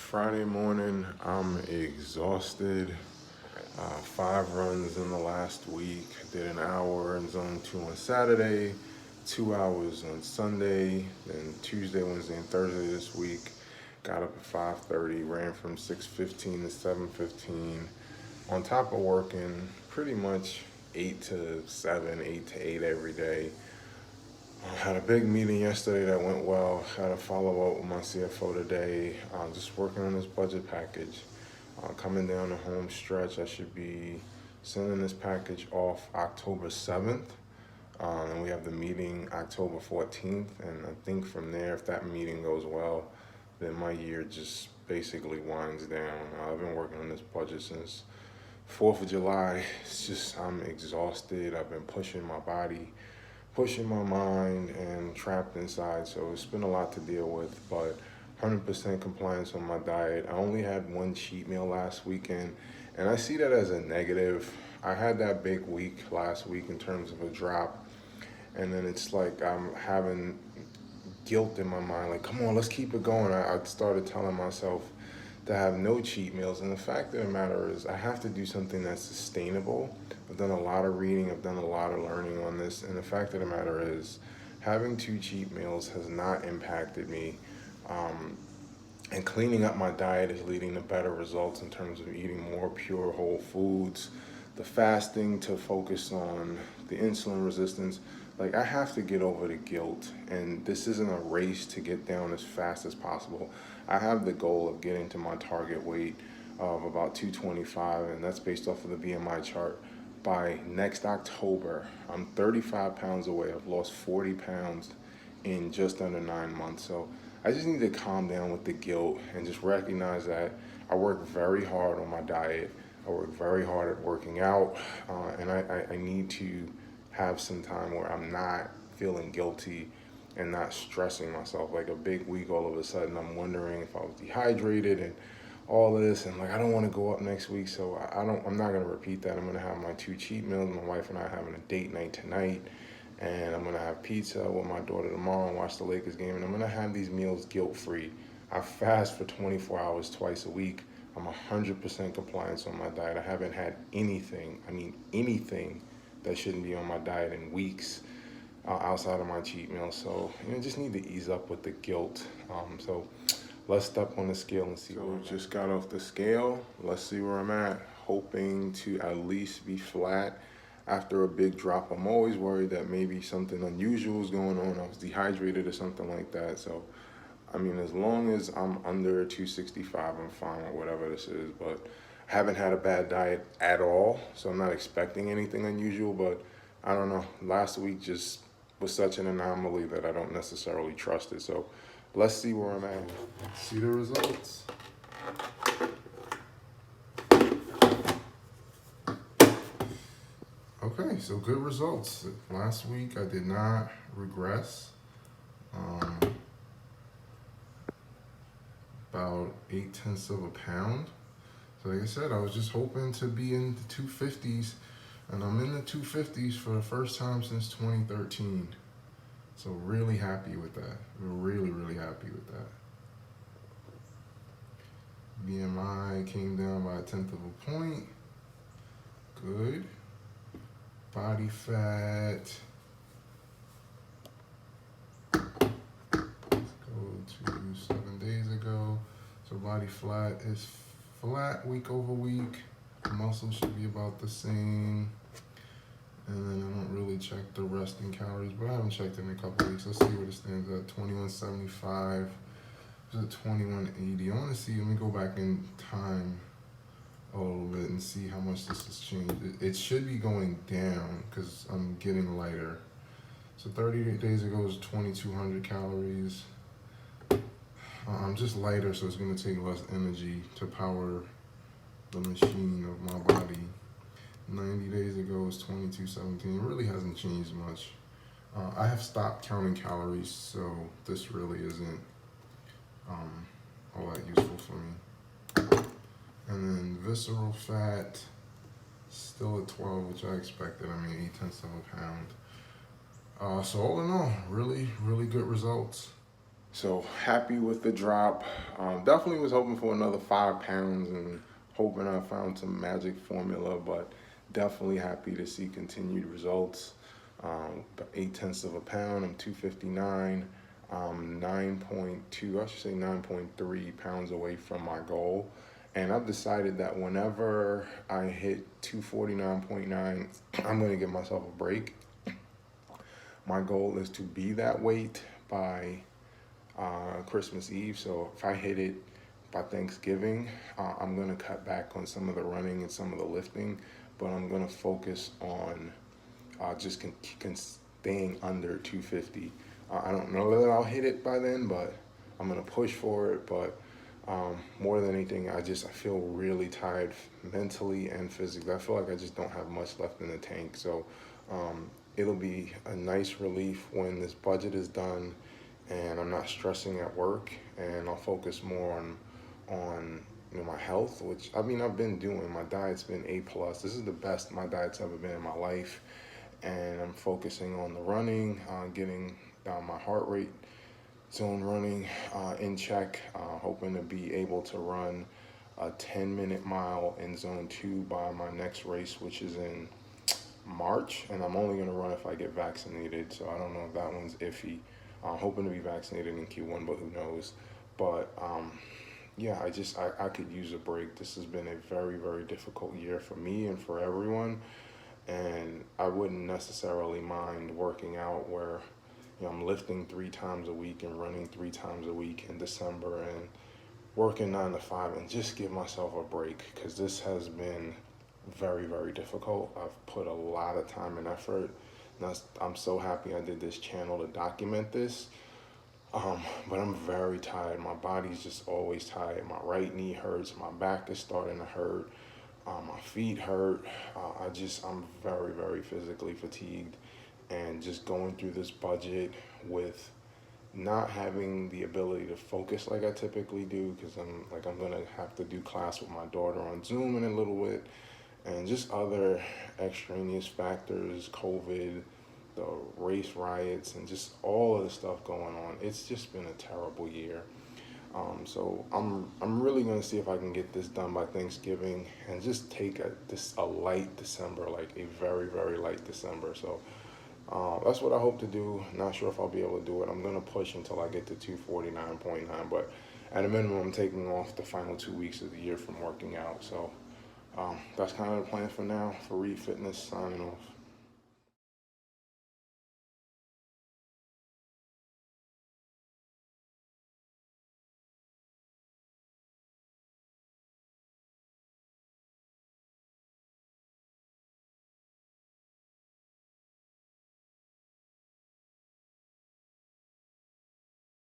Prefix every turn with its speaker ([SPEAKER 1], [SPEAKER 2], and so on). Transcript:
[SPEAKER 1] Friday morning. I'm exhausted. 5 runs in the last week. Did an hour in zone 2 on Saturday, 2 hours on Sunday, then Tuesday, Wednesday, and Thursday this week. Got up at 5:30, ran from 6:15 to 7:15. On top of working pretty much 8 to 7, 8 to 8 every day. I had a big meeting yesterday that went well. Had a follow up with my CFO today. Just working on this budget package. Coming down the home stretch, I should be sending this package off October 7th. And we have the meeting October 14th. And I think from there, if that meeting goes well, then my year just basically winds down. I've been working on this budget since 4th of July. It's just, I'm exhausted. I've been pushing my body, pushing my mind, and trapped inside. So it's been a lot to deal with, but 100% compliance on my diet. I only had one cheat meal last weekend, and I see that as a negative. I had that big week last week in terms of a drop, and then it's like I'm having guilt in my mind, like, come on, let's keep it going. I started telling myself to have no cheat meals, and the fact of the matter is I have to do something that's sustainable. I've done a lot of reading, I've done a lot of learning on this, and the fact of the matter is having 2 cheat meals has not impacted me. And cleaning up my diet is leading to better results in terms of eating more pure whole foods, the fasting to focus on the insulin resistance. Like, I have to get over the guilt, and this isn't a race to get down as fast as possible. I have the goal of getting to my target weight of about 225, and that's based off of the BMI chart by next October. I'm 35 pounds away. I've lost 40 pounds in just under 9 months. So I just need to calm down with the guilt and just recognize that I work very hard on my diet. I work very hard at working out, and I need to have some time where I'm not feeling guilty and not stressing myself. Like a big week, all of a sudden, I'm wondering if I was dehydrated and all this, and like I don't want to go up next week, so I'm not gonna repeat that. I'm gonna have my 2 cheat meals. My wife and I are having a date night tonight, and I'm gonna have pizza with my daughter tomorrow and watch the Lakers game. And I'm gonna have these meals guilt free. I fast for 24 hours twice a week. I'm 100% compliance on my diet. I haven't had anything, I mean anything, that shouldn't be on my diet in weeks outside of my cheat meal. So just need to ease up with the guilt. So let's step on the scale and see. So just got off the scale. Let's see where I'm at. Hoping to at least be flat after a big drop. I'm always worried that maybe something unusual is going on. I was dehydrated or something like that. So, I mean, as long as I'm under 265, I'm fine with whatever this is. But I haven't had a bad diet at all, so I'm not expecting anything unusual. But I don't know. Last week just was such an anomaly that I don't necessarily trust it. So let's see where I'm at. See the results. Okay, so good results. Last week I did not regress. About 0.8 of a pound. So like I said, I was just hoping to be in the 250s, and I'm in the 250s for the first time since 2013. So really happy with that. Really, really happy with that. BMI came down by 1/10 of a point. Good. Body fat. Let's go to 7 days ago. So body fat is flat week over week. Muscle should be about the same. And then I don't really check the resting calories, but I haven't checked in a couple weeks. Let's see where it stands at. 2175. It's at 2180. I want to see, let me go back in time a little bit and see how much this has changed. It should be going down because I'm getting lighter. So 30 days ago was 2200 calories. I'm just lighter, so it's going to take less energy to power the machine of my body. 90 days ago was 2217. It really hasn't changed much. I have stopped counting calories, so this really isn't all that useful for me. And then visceral fat, still at 12, which I expected. I mean, 0.8 of a pound. So all in all, really, really good results. So happy with the drop. Definitely was hoping for another 5 pounds and hoping I found some magic formula, but definitely happy to see continued results. About 8 tenths of a pound. I'm 259. 9.2, I should say 9.3 pounds away from my goal. And I've decided that whenever I hit 249.9, I'm going to give myself a break. My goal is to be that weight by Christmas Eve. So if I hit it by Thanksgiving, I'm going to cut back on some of the running and some of the lifting, but I'm going to focus on just staying under 250. I don't know that I'll hit it by then, but I'm going to push for it. But more than anything, I feel really tired mentally and physically. I feel like I just don't have much left in the tank. So it'll be a nice relief when this budget is done and I'm not stressing at work, and I'll focus more on my health, which I mean I've been doing. My diet's been A+. This is the best my diet's ever been in my life, and I'm focusing on the running, getting my heart rate zone running in check, hoping to be able to run a 10-minute mile in zone 2 by my next race, which is in March, and I'm only going to run if I get vaccinated, so I don't know if that one's iffy. I'm hoping to be vaccinated in Q1, but who knows. But yeah, I could use a break. This has been a very, very difficult year for me and for everyone, and I wouldn't necessarily mind working out where I'm lifting 3 times a week and running 3 times a week in December and working 9 to 5 and just give myself a break, because this has been very, very difficult. I've put a lot of time and effort. And I'm so happy I did this channel to document this. But I'm very tired. My body's just always tired. My right knee hurts. My back is starting to hurt. My feet hurt. I'm very, very physically fatigued. And just going through this budget with not having the ability to focus like I typically do, because I'm gonna have to do class with my daughter on Zoom in a little bit, and just other extraneous factors, COVID, the race riots, and just all of the stuff going on. It's just been a terrible year. So I'm really gonna see if I can get this done by Thanksgiving and just take a light December, like a very, very light December. So that's what I hope to do. Not sure if I'll be able to do it. I'm gonna push until I get to 249.9, but at a minimum, I'm taking off the final 2 weeks of the year from working out. So that's kind of the plan for now. For Reed Fitness, signing off.